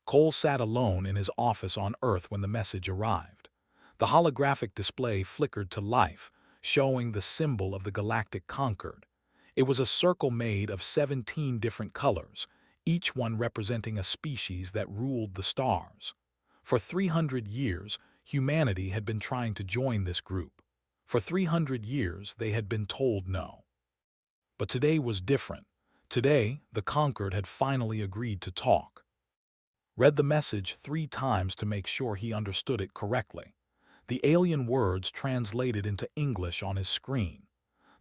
Cole sat alone in his office on Earth when the message arrived. The holographic display flickered to life, showing the symbol of the Galactic Concord. It was a circle made of 17 different colors, each one representing a species that ruled the stars. For 300 years, humanity had been trying to join this group. For 300 years, they had been told no. But today was different. Today, the Concord had finally agreed to talk. Read the message 3 times to make sure he understood it correctly. The alien words translated into English on his screen.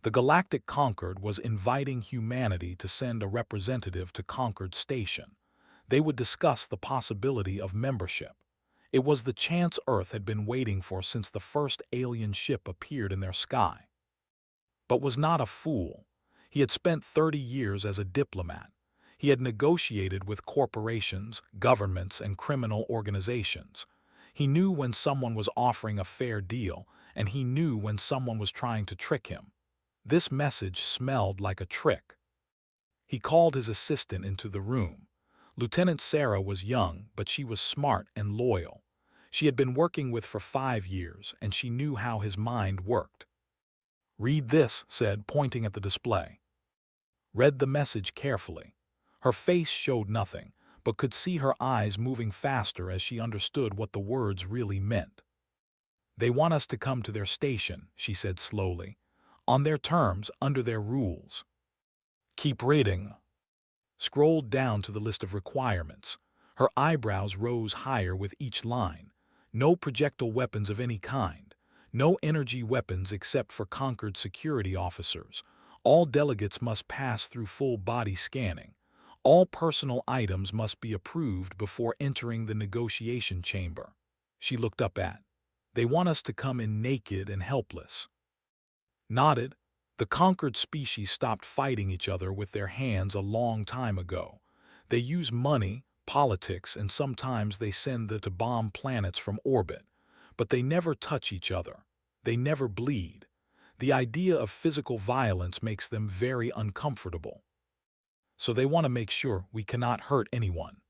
The Galactic Concord was inviting humanity to send a representative to Concord Station. They would discuss the possibility of membership. It was the chance Earth had been waiting for since the first alien ship appeared in their sky. But was not a fool. He had spent 30 years as a diplomat. He had negotiated with corporations, governments, and criminal organizations. He knew when someone was offering a fair deal, and he knew when someone was trying to trick him. This message smelled like a trick. He called his assistant into the room. Lieutenant Sarah was young, but she was smart and loyal. She had been working with for 5 years, and she knew how his mind worked. "Read this," said, pointing at the display. Read the message carefully. Her face showed nothing, but could see her eyes moving faster as she understood what the words really meant. "They want us to come to their station," she said slowly. "On their terms, under their rules." "Keep reading." Scrolled down to the list of requirements. Her eyebrows rose higher with each line. No projectile weapons of any kind. No energy weapons except for Concord security officers. All delegates must pass through full body scanning. All personal items must be approved before entering the negotiation chamber. She looked up at. "They want us to come in naked and helpless." Nodded. The conquered species stopped fighting each other with their hands a long time ago. They use money, politics, and sometimes they send them to bomb planets from orbit. But they never touch each other. They never bleed. The idea of physical violence makes them very uncomfortable. So they want to make sure we cannot hurt anyone.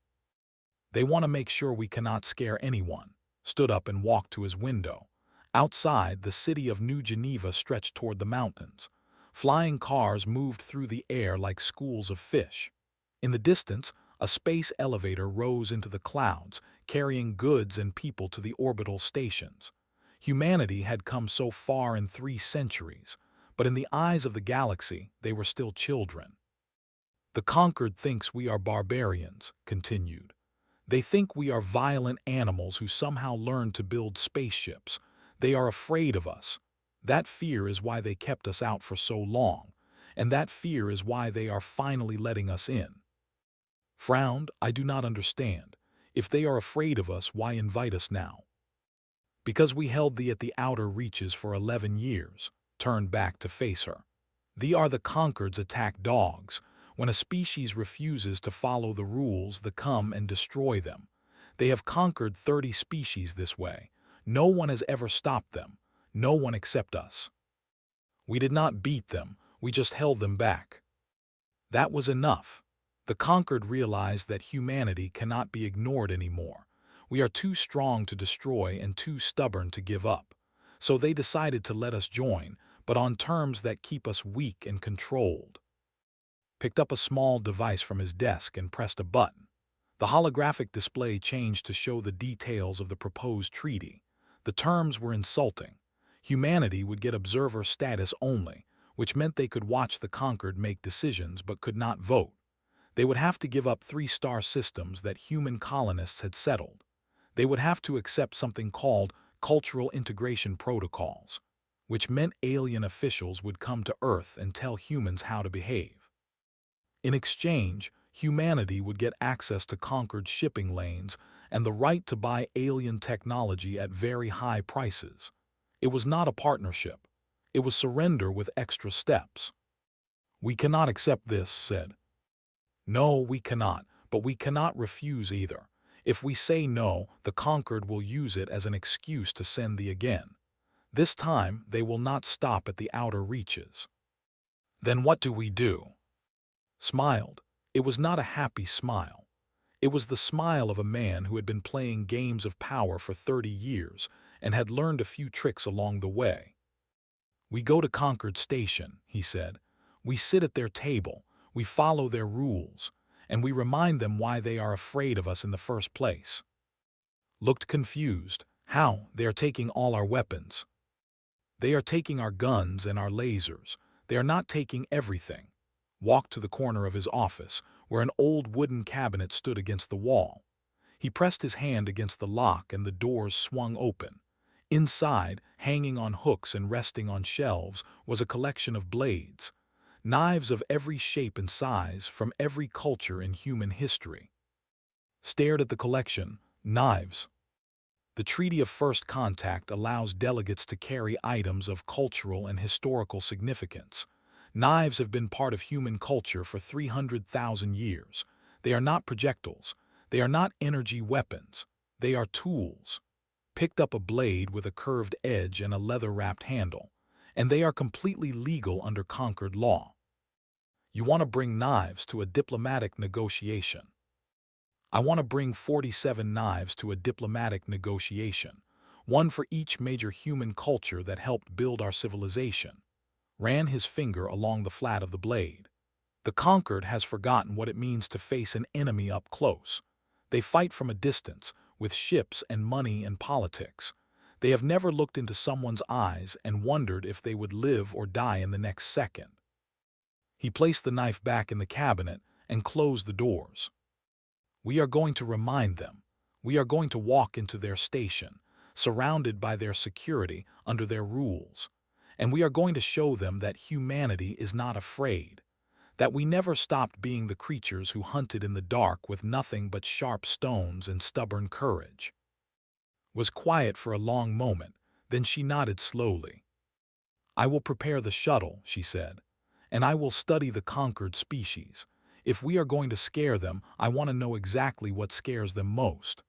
They want to make sure we cannot scare anyone. Stood up and walked to his window. Outside, the city of New Geneva stretched toward the mountains. Flying cars moved through the air like schools of fish. In the distance, a space elevator rose into the clouds, carrying goods and people to the orbital stations. Humanity had come so far in 3 centuries, but in the eyes of the galaxy, they were still children. "The Conquered thinks we are barbarians," continued. "They think we are violent animals who somehow learned to build spaceships. They are afraid of us. That fear is why they kept us out for so long, and that fear is why they are finally letting us in." Frowned. "I do not understand. If they are afraid of us, why invite us now?" "Because we held thee at the outer reaches for 11 years, turned back to face her. Thee are the Conquereds attack dogs. When a species refuses to follow the rules, they come and destroy them. They have conquered 30 species this way. No one has ever stopped them. No one except us. We did not beat them, we just held them back." That was enough. The Conquered realized that humanity cannot be ignored anymore. We are too strong to destroy and too stubborn to give up. So they decided to let us join, but on terms that keep us weak and controlled. Picked up a small device from his desk and pressed a button. The holographic display changed to show the details of the proposed treaty. The terms were insulting. Humanity would get observer status only, which meant they could watch the Conquered make decisions but could not vote. They would have to give up 3-star systems that human colonists had settled. They would have to accept something called cultural integration protocols, which meant alien officials would come to Earth and tell humans how to behave. In exchange, humanity would get access to Conquered shipping lanes and the right to buy alien technology at very high prices. It was not a partnership. It was surrender with extra steps. "We cannot accept this," said. "No, we cannot, but we cannot refuse either. If we say no, the Conquered will use it as an excuse to send thee again. This time, they will not stop at the outer reaches." "Then what do we do?" Smiled. It was not a happy smile. It was the smile of a man who had been playing games of power for 30 years and had learned a few tricks along the way. "We go to Concord Station," he said. "We sit at their table, we follow their rules, and we remind them why they are afraid of us in the first place." Looked confused. "How? They are taking all our weapons." "They are taking our guns and our lasers. They are not taking everything." Walked to the corner of his office, where an old wooden cabinet stood against the wall. He pressed his hand against the lock and the doors swung open. Inside, hanging on hooks and resting on shelves, was a collection of blades. Knives of every shape and size from every culture in human history. Stared at the collection. Knives. The Treaty of First Contact allows delegates to carry items of cultural and historical significance. Knives have been part of human culture for 300,000 years. They are not projectiles. They are not energy weapons. They are tools. Picked up a blade with a curved edge and a leather-wrapped handle, and they are completely legal under Concord law. You want to bring knives to a diplomatic negotiation. I want to bring 47 knives to a diplomatic negotiation, one for each major human culture that helped build our civilization. Ran his finger along the flat of the blade. The conquered has forgotten what it means to face an enemy up close. They fight from a distance, with ships and money and politics. They have never looked into someone's eyes and wondered if they would live or die in the next second. He placed the knife back in the cabinet and closed the doors. We are going to remind them. We are going to walk into their station, surrounded by their security under their rules. And we are going to show them that humanity is not afraid, that we never stopped being the creatures who hunted in the dark with nothing but sharp stones and stubborn courage. Was quiet for a long moment, then she nodded slowly. "I will prepare the shuttle," she said, "and I will study the conquered species. If we are going to scare them, I want to know exactly what scares them most."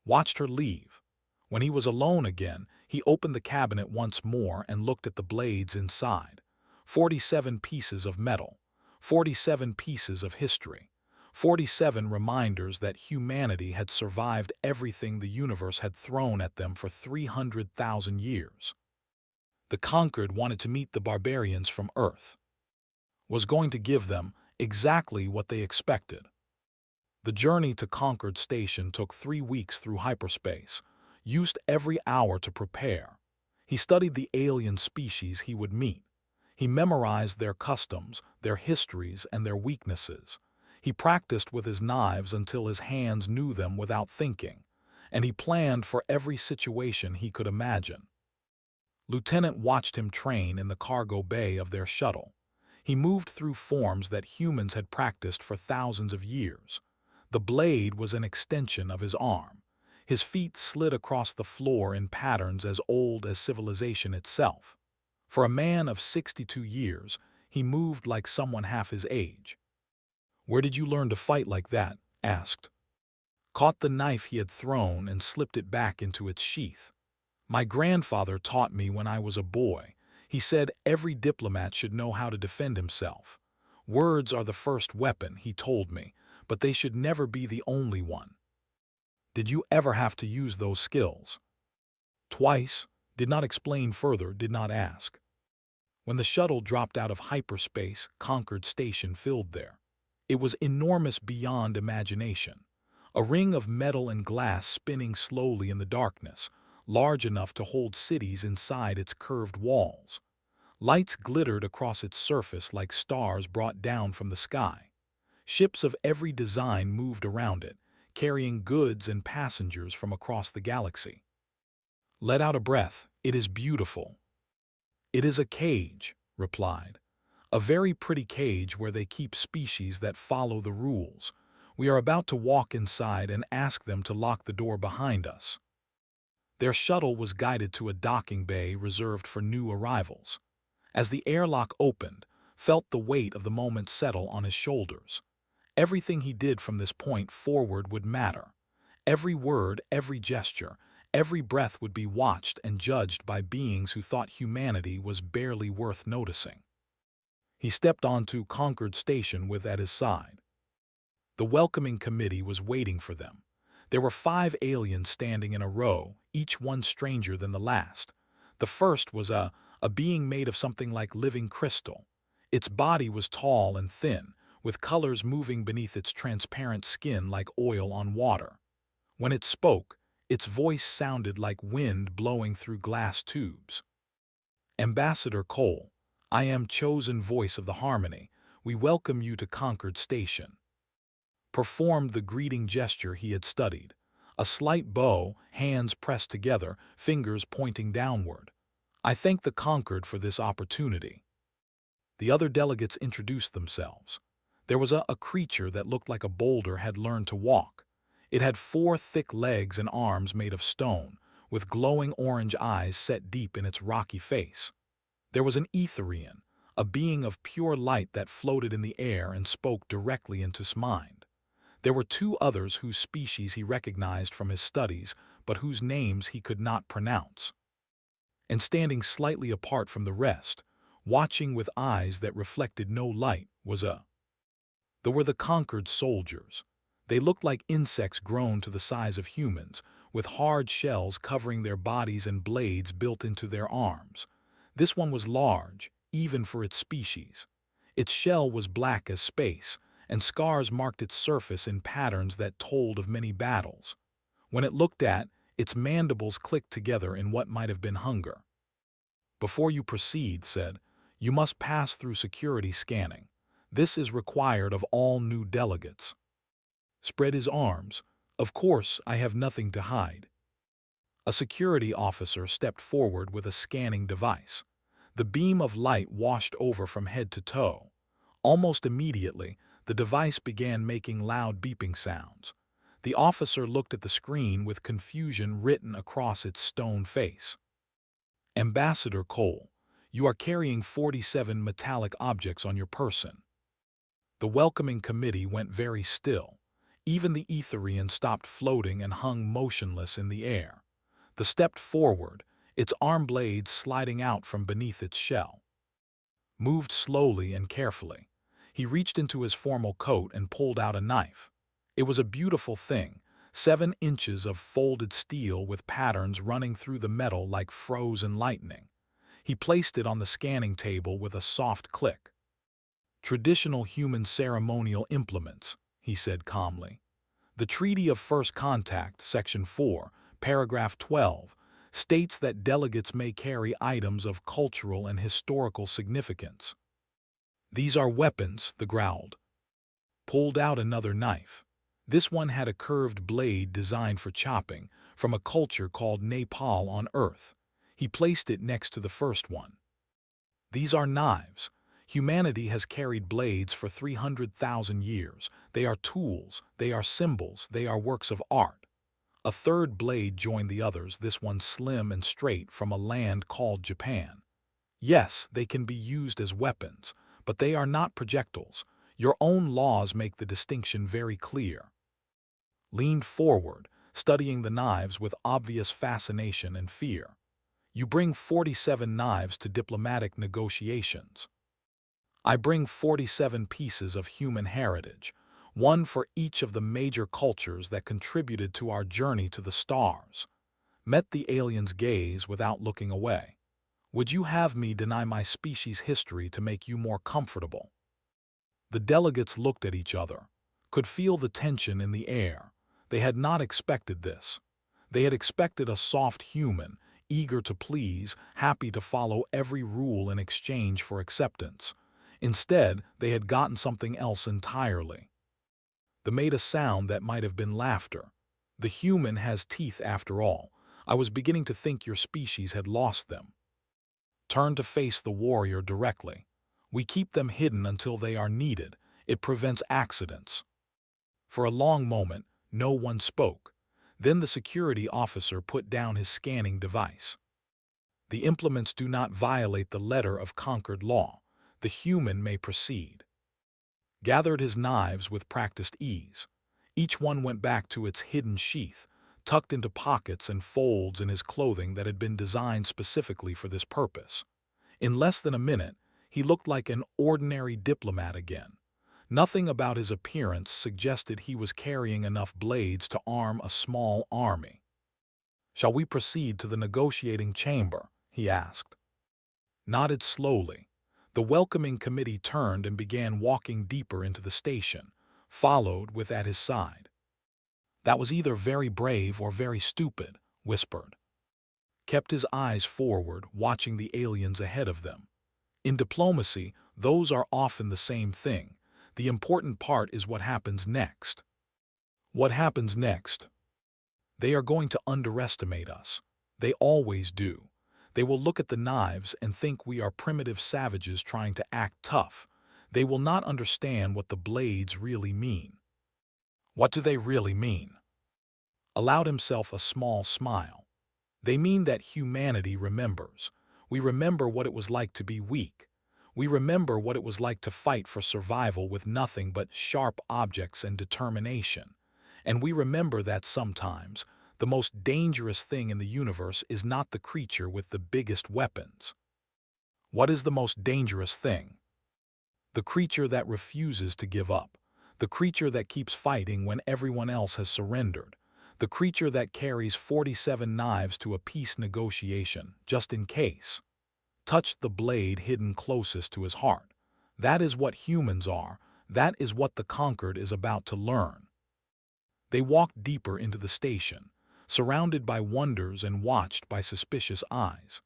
Watched her leave. When he was alone again, he opened the cabinet once more and looked at the blades inside. 47 pieces of metal. 47 pieces of history. 47 reminders that humanity had survived everything the universe had thrown at them for 300,000 years. The conquered wanted to meet the barbarians from Earth. Was going to give them exactly what they expected. The journey to Concord Station took 3 weeks through hyperspace. Used every hour to prepare. He studied the alien species he would meet. He memorized their customs, their histories, and their weaknesses. He practiced with his knives until his hands knew them without thinking, and he planned for every situation he could imagine. Lieutenant watched him train in the cargo bay of their shuttle. He moved through forms that humans had practiced for thousands of years. The blade was an extension of his arm. His feet slid across the floor in patterns as old as civilization itself. For a man of 62 years, he moved like someone half his age. "Where did you learn to fight like that?" asked. Caught the knife he had thrown and slipped it back into its sheath. "My grandfather taught me when I was a boy. He said every diplomat should know how to defend himself. Words are the first weapon, he told me, but they should never be the only one." "Did you ever have to use those skills?" "Twice." Did not explain further, did not ask. When the shuttle dropped out of hyperspace, Concord Station filled there. It was enormous beyond imagination. A ring of metal and glass spinning slowly in the darkness, large enough to hold cities inside its curved walls. Lights glittered across its surface like stars brought down from the sky. Ships of every design moved around it, carrying goods and passengers from across the galaxy. Let out a breath. "It is beautiful." "It is a cage," replied. "A very pretty cage where they keep species that follow the rules. We are about to walk inside and ask them to lock the door behind us." Their shuttle was guided to a docking bay reserved for new arrivals. As the airlock opened, felt the weight of the moment settle on his shoulders. Everything he did from this point forward would matter. Every word, every gesture, every breath would be watched and judged by beings who thought humanity was barely worth noticing. He stepped onto Concord Station with at his side. The welcoming committee was waiting for them. There were 5 aliens standing in a row, each one stranger than the last. The first was a being made of something like living crystal. Its body was tall and thin, with colors moving beneath its transparent skin like oil on water. When it spoke, its voice sounded like wind blowing through glass tubes. Ambassador Cole, I am chosen voice of the harmony. We welcome you to Concord Station. Performed the greeting gesture he had studied. A slight bow, hands pressed together, fingers pointing downward. I thank the Concord for this opportunity. The other delegates introduced themselves. There was a creature that looked like a boulder had learned to walk. It had 4 thick legs and arms made of stone, with glowing orange eyes set deep in its rocky face. There was an Etherian, a being of pure light that floated in the air and spoke directly into his mind. There were 2 others whose species he recognized from his studies, but whose names he could not pronounce. And standing slightly apart from the rest, watching with eyes that reflected no light, there were the Conquered soldiers. They looked like insects grown to the size of humans, with hard shells covering their bodies and blades built into their arms. This one was large, even for its species. Its shell was black as space, and scars marked its surface in patterns that told of many battles. When it looked at, its mandibles clicked together in what might have been hunger. Before you proceed, said, you must pass through security scanning. This is required of all new delegates. Spread his arms. Of course, I have nothing to hide. A security officer stepped forward with a scanning device. The beam of light washed over from head to toe. Almost immediately, the device began making loud beeping sounds. The officer looked at the screen with confusion written across its stone face. Ambassador Cole, you are carrying 47 metallic objects on your person. The welcoming committee went very still. Even the Etherian stopped floating and hung motionless in the air. The stepped forward, its arm blades sliding out from beneath its shell. Moved slowly and carefully. He reached into his formal coat and pulled out a knife. It was a beautiful thing, 7 inches of folded steel with patterns running through the metal like frozen lightning. He placed it on the scanning table with a soft click. Traditional human ceremonial implements, he said calmly. The Treaty of First Contact, Section 4, Paragraph 12, states that delegates may carry items of cultural and historical significance. These are weapons, the growled. Pulled out another knife. This one had a curved blade designed for chopping, from a culture called Nepal on Earth. He placed it next to the first one. These are knives. Humanity has carried blades for 300,000 years. They are tools, they are symbols, they are works of art. A third blade joined the others, this one slim and straight from a land called Japan. Yes, they can be used as weapons, but they are not projectiles. Your own laws make the distinction very clear. Leaned forward, studying the knives with obvious fascination and fear. You bring 47 knives to diplomatic negotiations. I bring 47 pieces of human heritage, one for each of the major cultures that contributed to our journey to the stars. Met the alien's gaze without looking away. Would you have me deny my species' history to make you more comfortable? The delegates looked at each other, could feel the tension in the air. They had not expected this. They had expected a soft human, eager to please, happy to follow every rule in exchange for acceptance. Instead, they had gotten something else entirely. They made a sound that might have been laughter. The human has teeth after all. I was beginning to think your species had lost them. Turn to face the warrior directly. We keep them hidden until they are needed. It prevents accidents. For a long moment, no one spoke. Then the security officer put down his scanning device. The implements do not violate the letter of conquered law. The human may proceed. Gathered his knives with practiced ease. Each one went back to its hidden sheath, tucked into pockets and folds in his clothing that had been designed specifically for this purpose. In less than a minute, he looked like an ordinary diplomat again. Nothing about his appearance suggested he was carrying enough blades to arm a small army. "Shall we proceed to the negotiating chamber?" he asked. Nodded slowly. The welcoming committee turned and began walking deeper into the station, followed with at his side. "That was either very brave or very stupid," whispered. Kept his eyes forward, watching the aliens ahead of them. In diplomacy, those are often the same thing. The important part is what happens next. What happens next? They are going to underestimate us. They always do. They will look at the knives and think we are primitive savages trying to act tough. They will not understand what the blades really mean. What do they really mean? Allowed himself a small smile. They mean that humanity remembers. We remember what it was like to be weak. We remember what it was like to fight for survival with nothing but sharp objects and determination. And we remember that sometimes the most dangerous thing in the universe is not the creature with the biggest weapons. What is the most dangerous thing? The creature that refuses to give up. The creature that keeps fighting when everyone else has surrendered. The creature that carries 47 knives to a peace negotiation, just in case. Touched the blade hidden closest to his heart. That is what humans are. That is what the conquered is about to learn. They walked deeper into the station, surrounded by wonders and watched by suspicious eyes.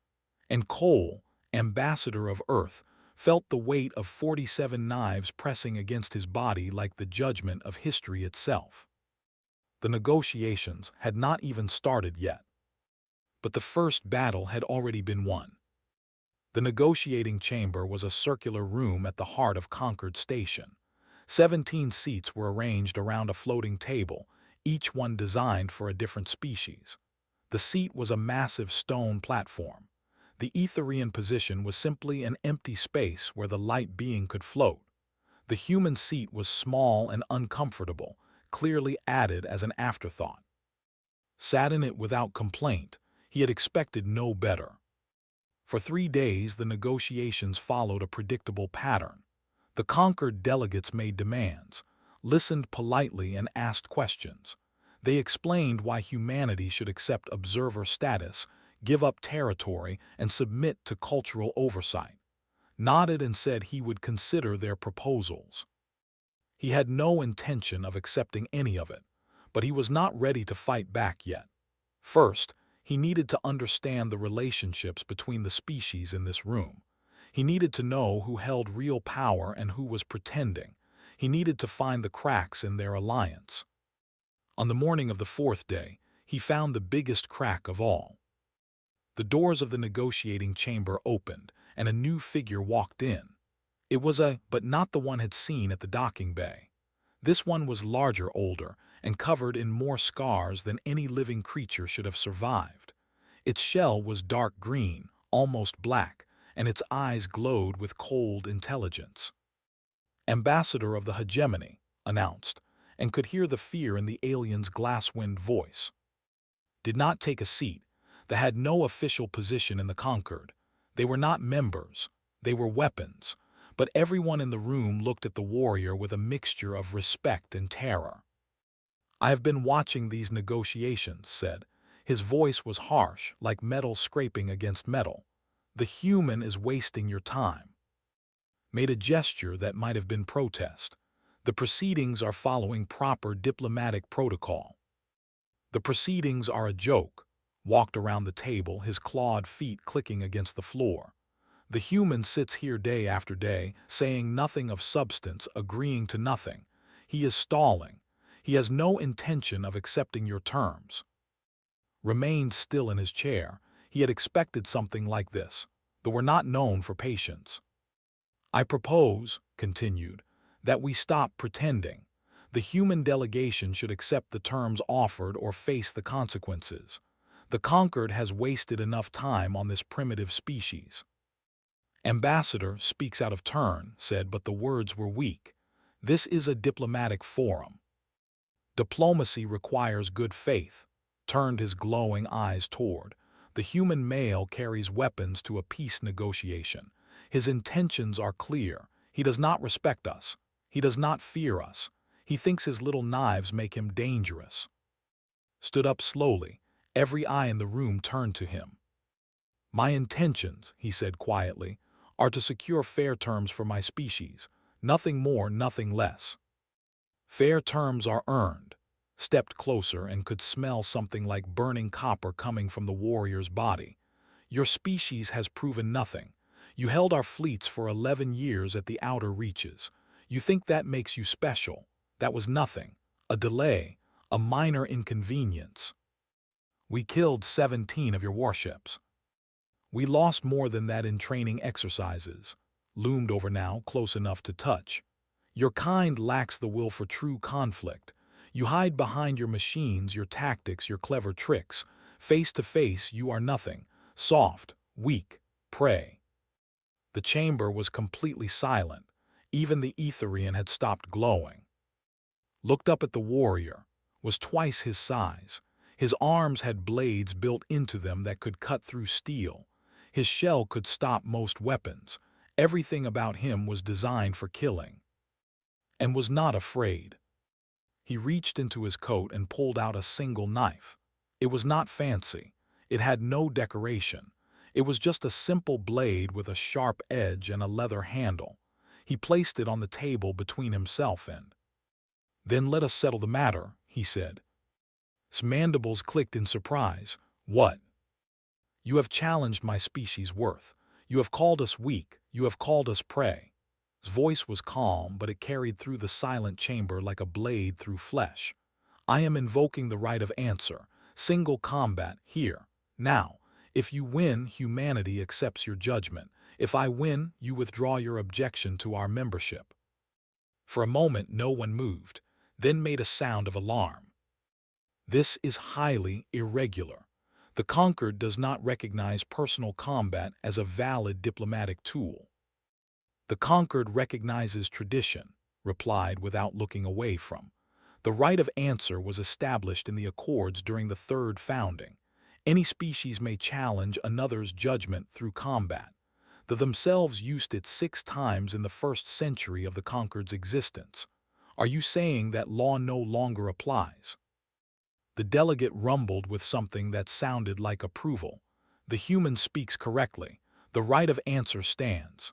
And Cole, ambassador of Earth, felt the weight of 47 knives pressing against his body like the judgment of history itself. The negotiations had not even started yet. But the first battle had already been won. The negotiating chamber was a circular room at the heart of Concord Station. 17 seats were arranged around a floating table, each one designed for a different species. The seat was a massive stone platform. The Etherian position was simply an empty space where the light being could float. The human seat was small and uncomfortable, clearly added as an afterthought. Sat in it without complaint. He had expected no better. For 3 days, the negotiations followed a predictable pattern. The conquered delegates made demands, listened politely, and asked questions. They explained why humanity should accept observer status, give up territory, and submit to cultural oversight. Nodded and said he would consider their proposals. He had no intention of accepting any of it, but he was not ready to fight back yet. First, he needed to understand the relationships between the species in this room. He needed to know who held real power and who was pretending. He needed to find the cracks in their alliance. On the morning of the 4th day, he found the biggest crack of all. The doors of the negotiating chamber opened, and a new figure walked in. It was but not the one had seen at the docking bay. This one was larger, older, and covered in more scars than any living creature should have survived. Its shell was dark green, almost black, and its eyes glowed with cold intelligence. "Ambassador of the hegemony," announced, and could hear the fear in the alien's glass-wind voice. Did not take a seat. They had no official position in the conquered. They were not members. They were weapons. But everyone in the room looked at the warrior with a mixture of respect and terror. "I have been watching these negotiations," said. His voice was harsh, like metal scraping against metal. "The human is wasting your time." Made a gesture that might have been protest. "The proceedings are following proper diplomatic protocol." "The proceedings are a joke." Walked around the table, his clawed feet clicking against the floor. "The human sits here day after day, saying nothing of substance, agreeing to nothing. He is stalling. He has no intention of accepting your terms." Remained still in his chair. He had expected something like this. They were not known for patience. "I propose," continued, "that we stop pretending. The human delegation should accept the terms offered or face the consequences. The conquered has wasted enough time on this primitive species." Ambassador speaks out of turn, said, but the words were weak. "This is a diplomatic forum. Diplomacy requires good faith." Turned his glowing eyes toward. "The human male carries weapons to a peace negotiation. His intentions are clear. He does not respect us. He does not fear us. He thinks his little knives make him dangerous. Stood up slowly. Every eye in the room turned to him. My intentions, he said quietly, are to secure fair terms for my species. Nothing more, nothing less. Fair terms are earned. Stepped closer and could smell something like burning copper coming from the warrior's body. Your species has proven nothing. You held our fleets for 11 years at the outer reaches. You think that makes you special. That was nothing. A delay. A minor inconvenience. We killed 17 of your warships. We lost more than that in training exercises. Loomed over now, close enough to touch. Your kind lacks the will for true conflict. You hide behind your machines, your tactics, your clever tricks. Face to face, you are nothing. Soft, weak, prey. The chamber was completely silent. Even the Etherian had stopped glowing. Looked up at the warrior. Was twice his size. His arms had blades built into them that could cut through steel. His shell could stop most weapons. Everything about him was designed for killing. And was not afraid. He reached into his coat and pulled out a single knife. It was not fancy. It had no decoration. It was just a simple blade with a sharp edge and a leather handle. He placed it on the table between himself and... Then let us settle the matter, he said. His mandibles clicked in surprise. What? You have challenged my species' worth. You have called us weak. You have called us prey. His voice was calm, but it carried through the silent chamber like a blade through flesh. I am invoking the right of answer. Single combat, here, now. If you win, humanity accepts your judgment. If I win, you withdraw your objection to our membership. For a moment, no one moved, then made a sound of alarm. This is highly irregular. The conquered does not recognize personal combat as a valid diplomatic tool. The conquered recognizes tradition, replied without looking away from. The right of answer was established in the Accords during the third founding. Any species may challenge another's judgment through combat. They themselves used it 6 times in the first century of the conquered's existence. Are you saying that law no longer applies? The delegate rumbled with something that sounded like approval. The human speaks correctly. The right of answer stands.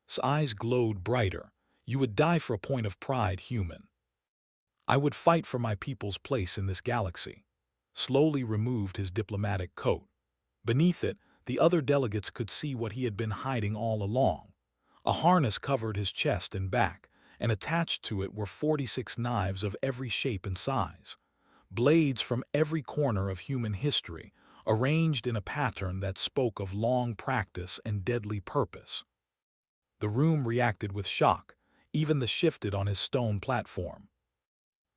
His eyes glowed brighter. You would die for a point of pride, human. I would fight for my people's place in this galaxy. Slowly removed his diplomatic coat. Beneath it, the other delegates could see what he had been hiding all along. A harness covered his chest and back, and attached to it were 46 knives of every shape and size. Blades from every corner of human history, arranged in a pattern that spoke of long practice and deadly purpose. The room reacted with shock, even the shifted on his stone platform.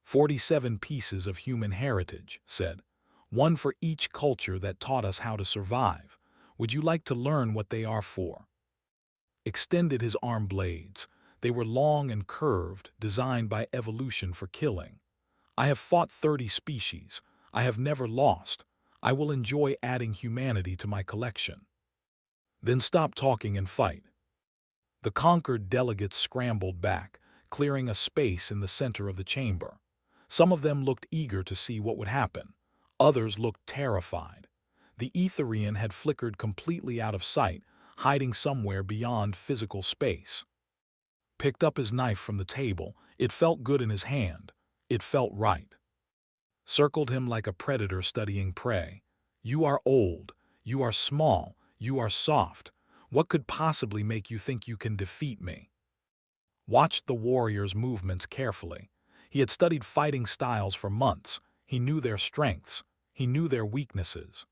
47 pieces of human heritage, said. One for each culture that taught us how to survive. Would you like to learn what they are for? Extended his arm blades. They were long and curved, designed by evolution for killing. I have fought 30 species. I have never lost. I will enjoy adding humanity to my collection. Then stop talking and fight. The conquered delegates scrambled back, clearing a space in the center of the chamber. Some of them looked eager to see what would happen. Others looked terrified. The Etherian had flickered completely out of sight, hiding somewhere beyond physical space. Picked up his knife from the table. It felt good in his hand. It felt right. Circled him like a predator studying prey. You are old. You are small. You are soft. What could possibly make you think you can defeat me? Watched the warrior's movements carefully. He had studied fighting styles for months. He knew their strengths. He knew their weaknesses.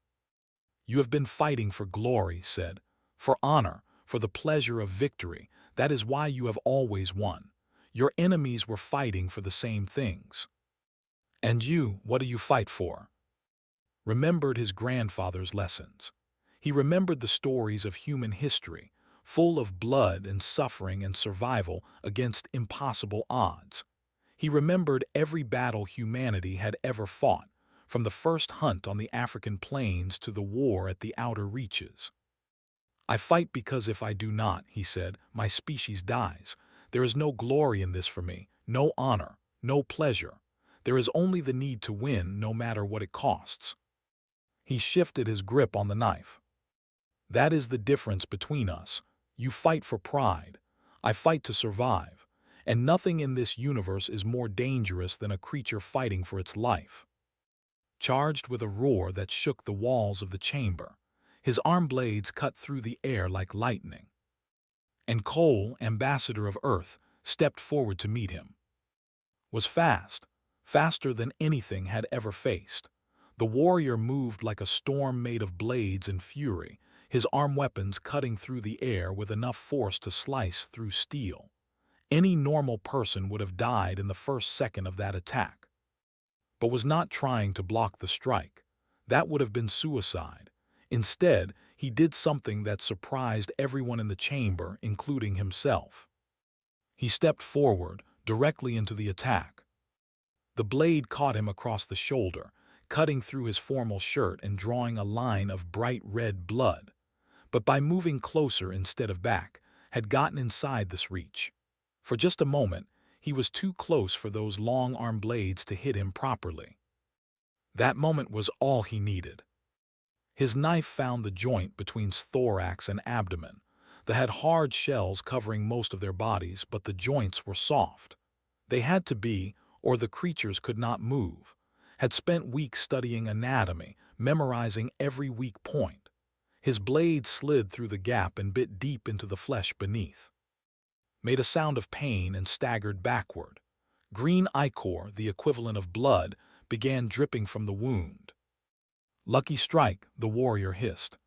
You have been fighting for glory, said. For honor, for the pleasure of victory. That is why you have always won. Your enemies were fighting for the same things. And you, what do you fight for? Remembered his grandfather's lessons. He remembered the stories of human history, full of blood and suffering and survival against impossible odds. He remembered every battle humanity had ever fought, from the first hunt on the African plains to the war at the outer reaches. I fight because if I do not, he said, my species dies. There is no glory in this for me, no honor, no pleasure. There is only the need to win no matter what it costs. He shifted his grip on the knife. That is the difference between us. You fight for pride. I fight to survive. And nothing in this universe is more dangerous than a creature fighting for its life. Charged with a roar that shook the walls of the chamber, his arm blades cut through the air like lightning. And Cole, ambassador of Earth, stepped forward to meet him. Was fast, faster than anything had ever faced. The warrior moved like a storm made of blades and fury, his arm weapons cutting through the air with enough force to slice through steel. Any normal person would have died in the first second of that attack, but was not trying to block the strike. That would have been suicide. Instead, he did something that surprised everyone in the chamber, including himself. He stepped forward, directly into the attack. The blade caught him across the shoulder, cutting through his formal shirt and drawing a line of bright red blood. But by moving closer instead of back, had gotten inside this reach. For just a moment, he was too close for those long arm blades to hit him properly. That moment was all he needed. His knife found the joint between thorax and abdomen. They had hard shells covering most of their bodies, but the joints were soft. They had to be, or the creatures could not move. Had spent weeks studying anatomy, memorizing every weak point. His blade slid through the gap and bit deep into the flesh beneath. Made a sound of pain and staggered backward. Green ichor, the equivalent of blood, began dripping from the wound. "Lucky strike," the warrior hissed.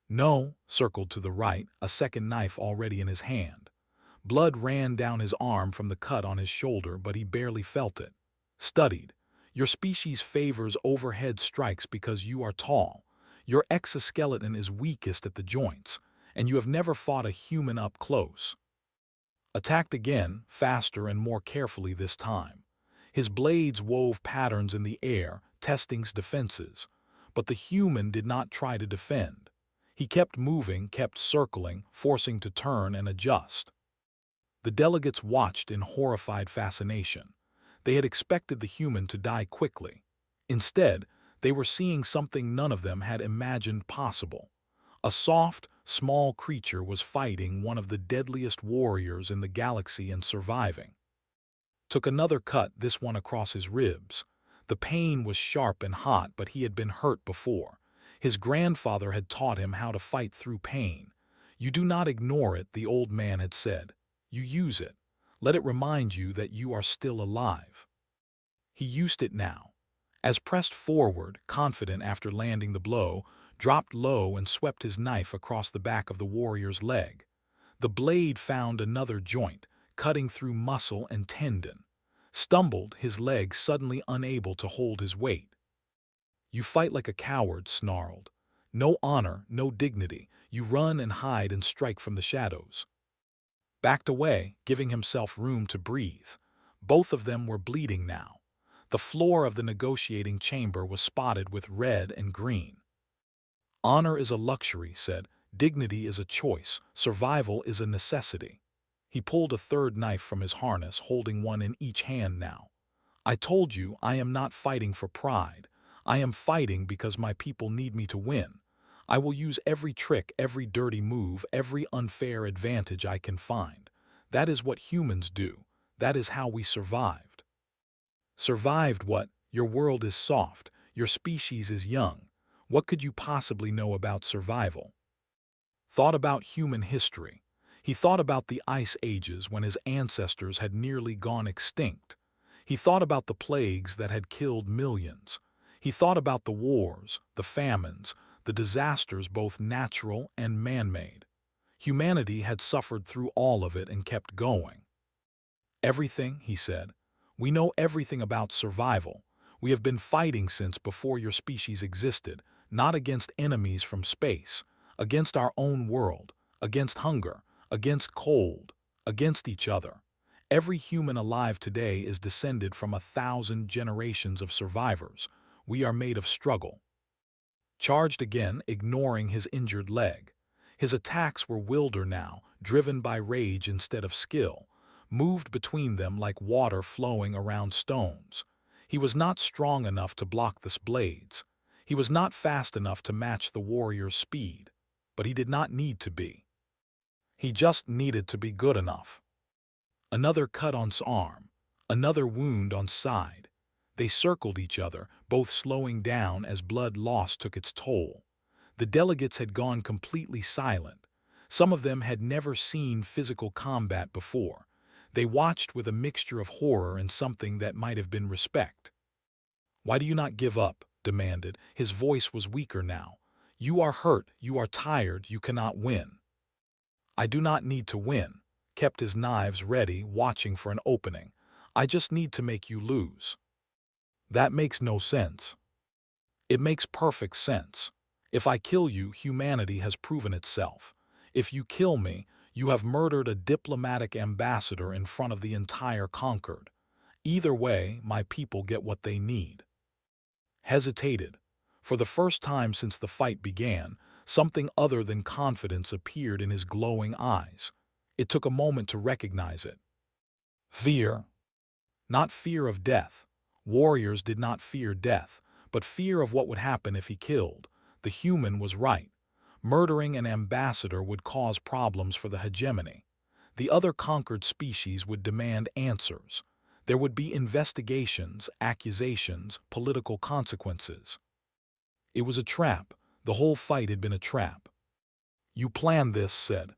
"No," circled to the right, a second knife already in his hand. Blood ran down his arm from the cut on his shoulder, but he barely felt it. Studied. Your species favors overhead strikes because you are tall. Your exoskeleton is weakest at the joints, and you have never fought a human up close. Attacked again, faster and more carefully this time. His blades wove patterns in the air, testing defenses. But the human did not try to defend. He kept moving, kept circling, forcing to turn and adjust. The delegates watched in horrified fascination. They had expected the human to die quickly. Instead, they were seeing something none of them had imagined possible. A soft, small creature was fighting one of the deadliest warriors in the galaxy and surviving. Took another cut, this one across his ribs. The pain was sharp and hot, but he had been hurt before. His grandfather had taught him how to fight through pain. You do not ignore it, the old man had said. You use it. Let it remind you that you are still alive. He used it now. As pressed forward, confident after landing the blow, dropped low and swept his knife across the back of the warrior's leg. The blade found another joint, cutting through muscle and tendon. Stumbled, his leg suddenly unable to hold his weight. You fight like a coward, snarled. No honor, no dignity. You run and hide and strike from the shadows. Backed away, giving himself room to breathe. Both of them were bleeding now. The floor of the negotiating chamber was spotted with red and green. Honor is a luxury, said. Dignity is a choice. Survival is a necessity. He pulled a third knife from his harness, holding one in each hand now. I told you, I am not fighting for pride. I am fighting because my people need me to win. I will use every trick, every dirty move, every unfair advantage I can find. That is what humans do. That is how we survived. Survived what? Your world is soft. Your species is young. What could you possibly know about survival? Thought about human history. He thought about the ice ages when his ancestors had nearly gone extinct. He thought about the plagues that had killed millions. He thought about the wars, the famines, the disasters both natural and man-made. Humanity had suffered through all of it and kept going. Everything, he said. We know everything about survival. We have been fighting since before your species existed, not against enemies from space, against our own world, against hunger, against cold, against each other. Every human alive today is descended from 1,000 generations of survivors. We are made of struggle. Charged again, ignoring his injured leg. His attacks were wilder now, driven by rage instead of skill. moved between them like water flowing around stones. He was not strong enough to block the blades. He was not fast enough to match the warrior's speed, but he did not need to be. He just needed to be good enough. Another cut on his arm, another wound on side. They circled each other, both slowing down as blood loss took its toll. The delegates had gone completely silent. Some of them had never seen physical combat before. They watched with a mixture of horror and something that might have been respect. "Why do you not give up?" demanded. His voice was weaker now. "You are hurt, you are tired, you cannot win." "I do not need to win," kept his knives ready, watching for an opening. "I just need to make you lose." "That makes no sense." "It makes perfect sense. If I kill you, humanity has proven itself. If you kill me, you have murdered a diplomatic ambassador in front of the entire Concord. Either way, my people get what they need." Hesitated. For the first time since the fight began, something other than confidence appeared in his glowing eyes. It took a moment to recognize it. Fear. Not fear of death. Warriors did not fear death, but fear of what would happen if he killed. The human was right. Murdering an ambassador would cause problems for the hegemony. The other conquered species would demand answers. There would be investigations, accusations, political consequences. It was a trap. The whole fight had been a trap. "You planned this," said.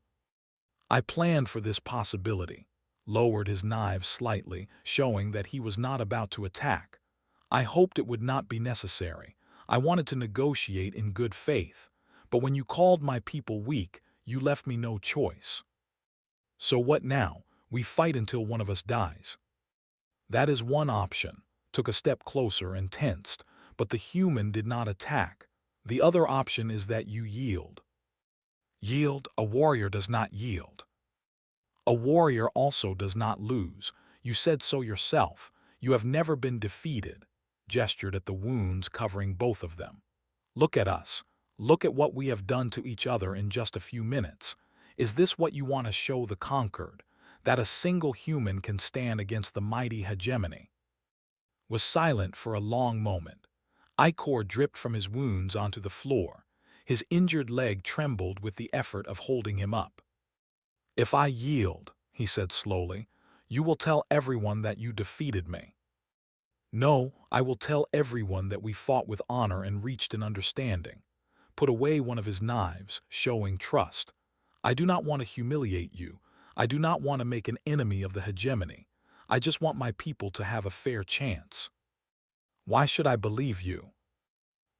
"I planned for this possibility," lowered his knives slightly, showing that he was not about to attack. "I hoped it would not be necessary. I wanted to negotiate in good faith. But when you called my people weak, you left me no choice. So what now? We fight until one of us dies." "That is one option." Took a step closer and tensed, but the human did not attack. "The other option is that you yield." "Yield? A warrior does not yield." "A warrior also does not lose. You said so yourself. You have never been defeated." Gestured at the wounds covering both of them. "Look at us. Look at what we have done to each other in just a few minutes. Is this what you want to show the conquered? That a single human can stand against the mighty hegemony?" Was silent for a long moment. Ichor dripped from his wounds onto the floor. His injured leg trembled with the effort of holding him up. "If I yield," he said slowly, "you will tell everyone that you defeated me." "No, I will tell everyone that we fought with honor and reached an understanding." Put away one of his knives, showing trust. "I do not want to humiliate you. I do not want to make an enemy of the hegemony. I just want my people to have a fair chance." "Why should I believe you?"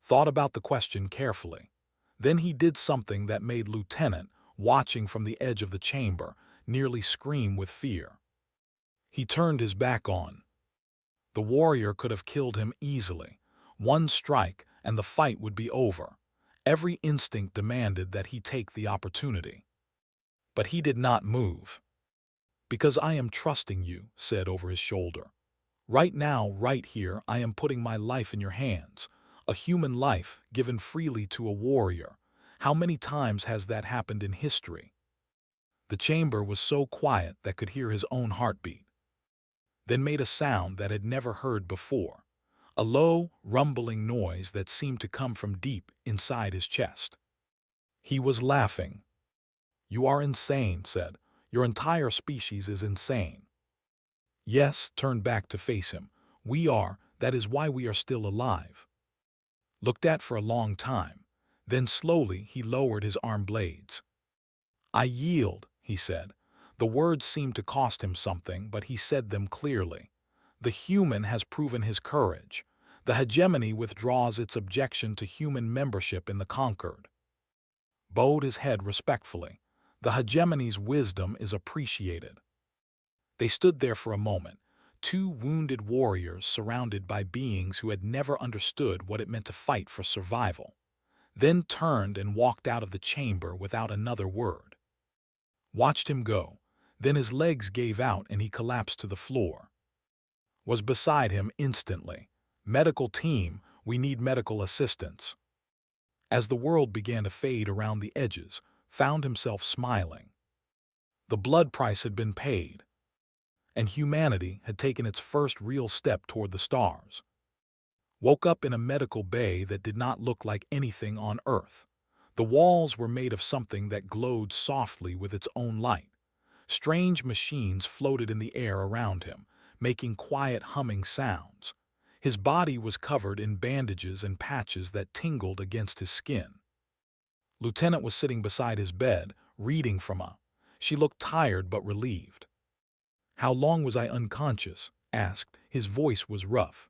Thought about the question carefully. Then he did something that made Lieutenant, watching from the edge of the chamber, nearly scream with fear. He turned his back on. The warrior could have killed him easily. One strike, and the fight would be over. Every instinct demanded that he take the opportunity. But he did not move. "Because I am trusting you," said over his shoulder. "Right now, right here, I am putting my life in your hands. A human life given freely to a warrior. How many times has that happened in history?" The chamber was so quiet that could hear his own heartbeat. Then made a sound that had never heard before. A low, rumbling noise that seemed to come from deep inside his chest. He was laughing. "You are insane," said. "Your entire species is insane." "Yes," turned back to face him. "We are. That is why we are still alive." Looked at for a long time. Then slowly he lowered his arm blades. "I yield," he said. The words seemed to cost him something, but he said them clearly. "The human has proven his courage. The hegemony withdraws its objection to human membership in the conquered." Bowed his head respectfully. "The hegemony's wisdom is appreciated." They stood there for a moment, two wounded warriors surrounded by beings who had never understood what it meant to fight for survival. Then turned and walked out of the chamber without another word. Watched him go. Then his legs gave out and he collapsed to the floor. Was beside him instantly. "Medical team, we need medical assistance." As the world began to fade around the edges, found himself smiling. The blood price had been paid. and humanity had taken its first real step toward the stars. Woke up in a medical bay that did not look like anything on Earth. The walls were made of something that glowed softly with its own light. Strange machines floated in the air around him, making quiet humming sounds. His body was covered in bandages and patches that tingled against his skin. Lieutenant was sitting beside his bed, reading from a. She looked tired but relieved. "How long was I unconscious?" asked. His voice was rough.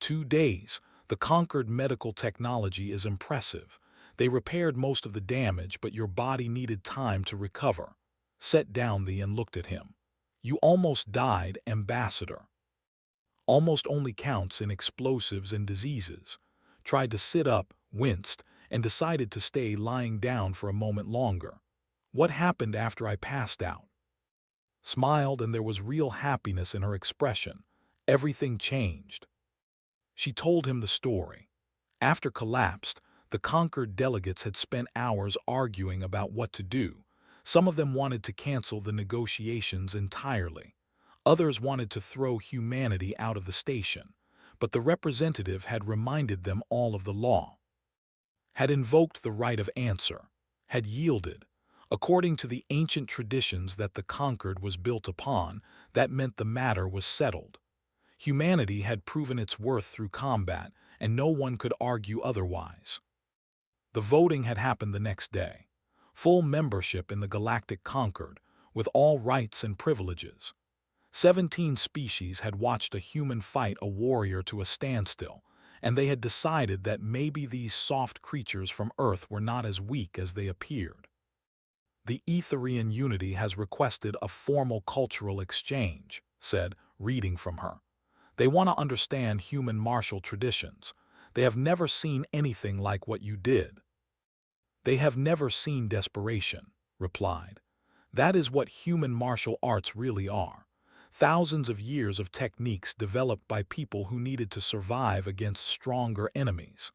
2 days. The conquered medical technology is impressive. They repaired most of the damage, but your body needed time to recover. Sat down and looked at him. "You almost died, Ambassador." Almost only counts in explosives and diseases. Tried to sit up, winced, and decided to stay lying down for a moment longer. "What happened after I passed out?" Smiled, and there was real happiness in her expression. Everything changed. She told him the story. After collapsed, the conquered delegates had spent hours arguing about what to do. Some of them wanted to cancel the negotiations entirely. Others wanted to throw humanity out of the station. But the representative had reminded them all of the law. Had invoked the right of answer. Had yielded. According to the ancient traditions that the conquered was built upon, that meant the matter was settled. Humanity had proven its worth through combat, and no one could argue otherwise. The voting had happened the next day. Full membership in the Galactic Conquered, with all rights and privileges. 17 species had watched a human fight a warrior to a standstill, and they had decided that maybe these soft creatures from Earth were not as weak as they appeared. "The Etherian Unity has requested a formal cultural exchange," said, reading from her. "They want to understand human martial traditions. They have never seen anything like what you did." "They have never seen desperation," replied. "That is what human martial arts really are. Thousands of years of techniques developed by people who needed to survive against stronger enemies.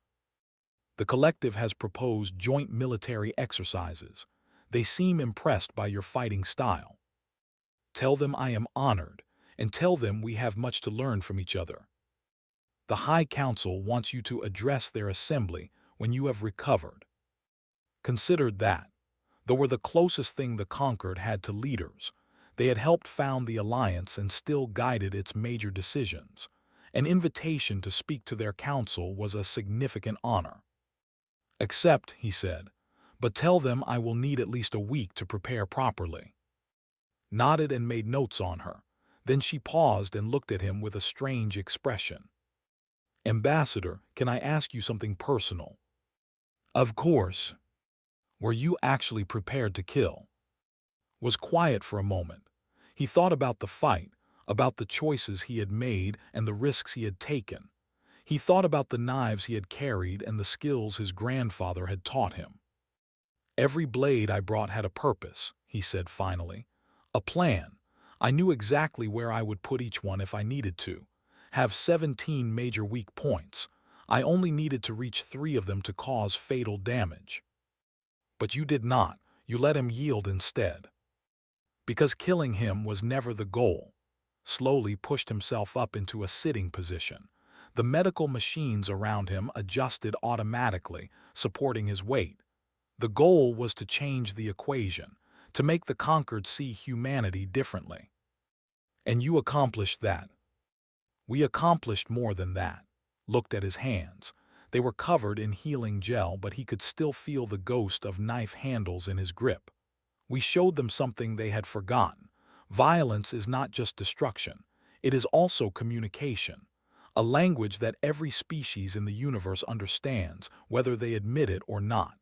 The collective has proposed joint military exercises. They seem impressed by your fighting style. Tell them I am honored, and tell them we have much to learn from each other. The High Council wants you to address their assembly when you have recovered." Considered that. They were the closest thing the conquered had to leaders. They had helped found the Alliance and still guided its major decisions. An invitation to speak to their council was a significant honor. "Accept," he said, "but tell them I will need at least a week to prepare properly." Nodded and made notes on her. Then she paused and looked at him with a strange expression. "Ambassador, can I ask you something personal?" "Of course." "Were you actually prepared to kill?" Was quiet for a moment. He thought about the fight, about the choices he had made and the risks he had taken. He thought about the knives he had carried and the skills his grandfather had taught him. "Every blade I brought had a purpose," he said finally. "A plan. I knew exactly where I would put each one if I needed to. Have 17 major weak points. I only needed to reach 3 of them to cause fatal damage. But you did not. You let him yield instead. Because killing him was never the goal." Slowly pushed himself up into a sitting position. The medical machines around him adjusted automatically, supporting his weight. The goal was to change the equation, to make the conquered see humanity differently. "And you accomplished that." "We accomplished more than that." Looked at his hands. They were covered in healing gel, but he could still feel the ghost of knife handles in his grip. "We showed them something they had forgotten. Violence is not just destruction. It is also communication. A language that every species in the universe understands, whether they admit it or not."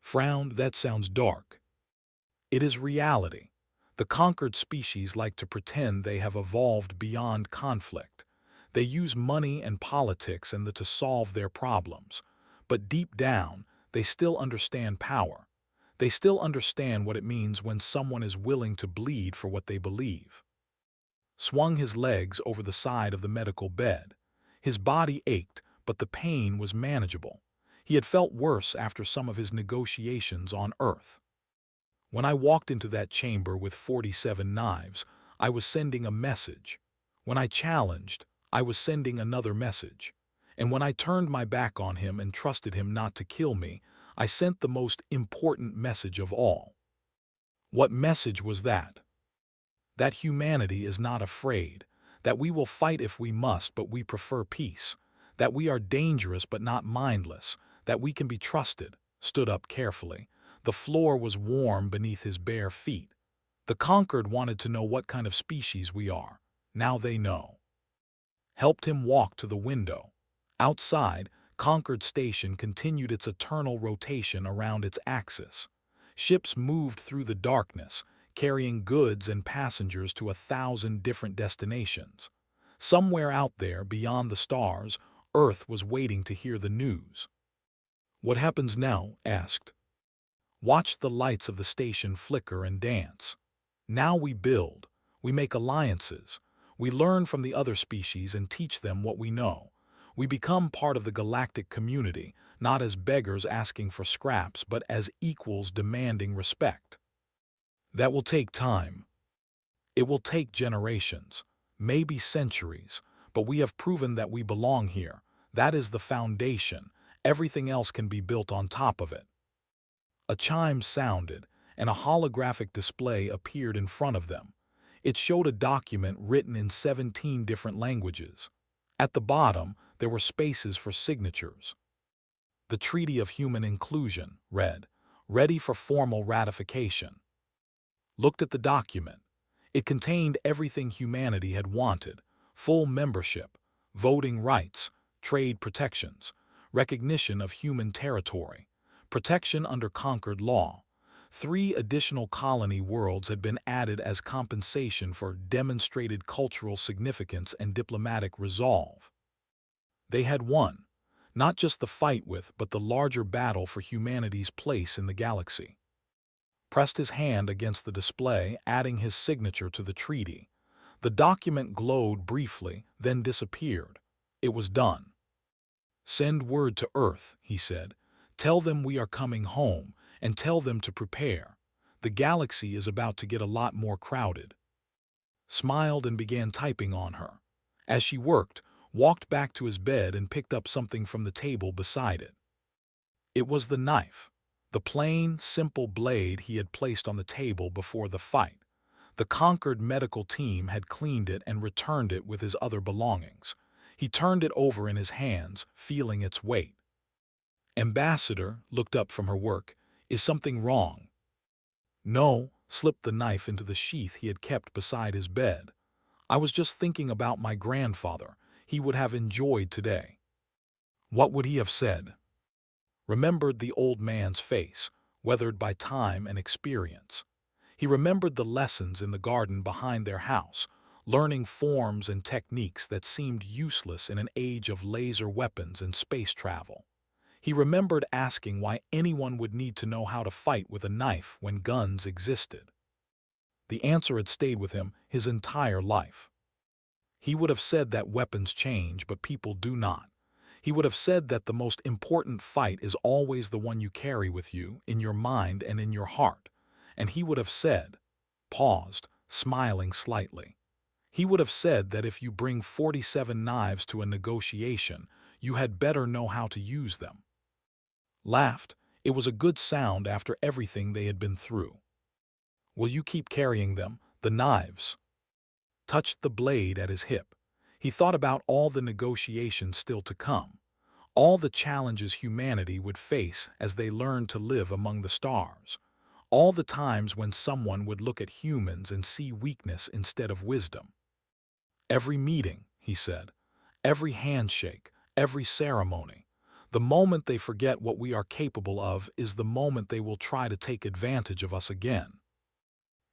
Frowned. "That sounds dark." "It is reality. The conquered species like to pretend they have evolved beyond conflict. They use money and politics to solve their problems. But deep down, they still understand power. They still understand what it means when someone is willing to bleed for what they believe." Swung his legs over the side of the medical bed. His body ached, but the pain was manageable. He had felt worse after some of his negotiations on Earth. "When I walked into that chamber with 47 knives, I was sending a message. When I challenged, I was sending another message. And when I turned my back on him and trusted him not to kill me, I sent the most important message of all. What message was that? That humanity is not afraid, that we will fight if we must, but we prefer peace, that we are dangerous but not mindless, that we can be trusted. Stood up carefully. The floor was warm beneath his bare feet. The conquered wanted to know what kind of species we are. Now they know. Helped him walk to the window. Outside, Concord Station continued its eternal rotation around its axis. Ships moved through the darkness, carrying goods and passengers to 1,000 different destinations. Somewhere out there, beyond the stars, Earth was waiting to hear the news. "What happens now?" asked. Watched the lights of the station flicker and dance. Now we build, we make alliances, we learn from the other species and teach them what we know. We become part of the galactic community, not as beggars asking for scraps, but as equals demanding respect. That will take time. It will take generations, maybe centuries, but we have proven that we belong here. That is the foundation. Everything else can be built on top of it. A chime sounded, and a holographic display appeared in front of them. It showed a document written in 17 different languages. At the bottom, there were spaces for signatures. The Treaty of Human Inclusion read, "Ready for formal ratification." Looked at the document. It contained everything humanity had wanted: full membership, voting rights, trade protections, recognition of human territory, protection under conquered law. 3 additional colony worlds had been added as compensation for demonstrated cultural significance and diplomatic resolve. They had won, not just the fight with, but the larger battle for humanity's place in the galaxy. Pressed his hand against the display, adding his signature to the treaty. The document glowed briefly, then disappeared. It was done. "Send word to Earth," he said. "Tell them we are coming home, and tell them to prepare. The galaxy is about to get a lot more crowded." Smiled and began typing on her. As she worked, walked back to his bed and picked up something from the table beside it. It was the knife, the plain, simple blade he had placed on the table before the fight. The conquered medical team had cleaned it and returned it with his other belongings. He turned it over in his hands, feeling its weight. Ambassador looked up from her work. "Is something wrong?" "No," slipped the knife into the sheath he had kept beside his bed. "I was just thinking about my grandfather. He would have enjoyed today." What would he have said? Remembered the old man's face, weathered by time and experience. He remembered the lessons in the garden behind their house, learning forms and techniques that seemed useless in an age of laser weapons and space travel. He remembered asking why anyone would need to know how to fight with a knife when guns existed. The answer had stayed with him his entire life. He would have said that weapons change, but people do not. He would have said that the most important fight is always the one you carry with you, in your mind and in your heart. And he would have said, paused, smiling slightly. He would have said that if you bring 47 knives to a negotiation, you had better know how to use them. Laughed. It was a good sound after everything they had been through. "Will you keep carrying them, the knives?" Touched the blade at his hip. He thought about all the negotiations still to come, all the challenges humanity would face as they learned to live among the stars, all the times when someone would look at humans and see weakness instead of wisdom. "Every meeting," he said, "every handshake, every ceremony. The moment they forget what we are capable of is the moment they will try to take advantage of us again."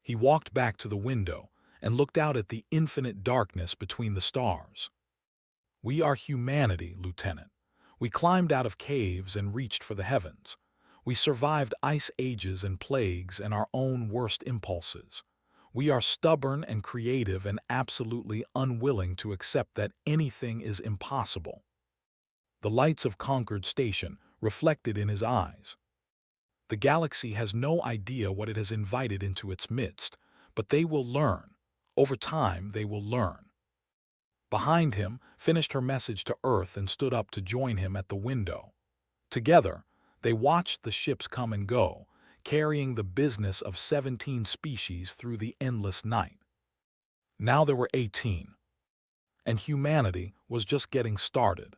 He walked back to the window and looked out at the infinite darkness between the stars. "We are humanity, Lieutenant. We climbed out of caves and reached for the heavens. We survived ice ages and plagues and our own worst impulses. We are stubborn and creative and absolutely unwilling to accept that anything is impossible." The lights of Concord Station reflected in his eyes. The galaxy has no idea what it has invited into its midst, but they will learn. Over time, they will learn. Behind him, finished her message to Earth and stood up to join him at the window. Together, they watched the ships come and go, carrying the business of 17 species through the endless night. Now there were 18, and humanity was just getting started.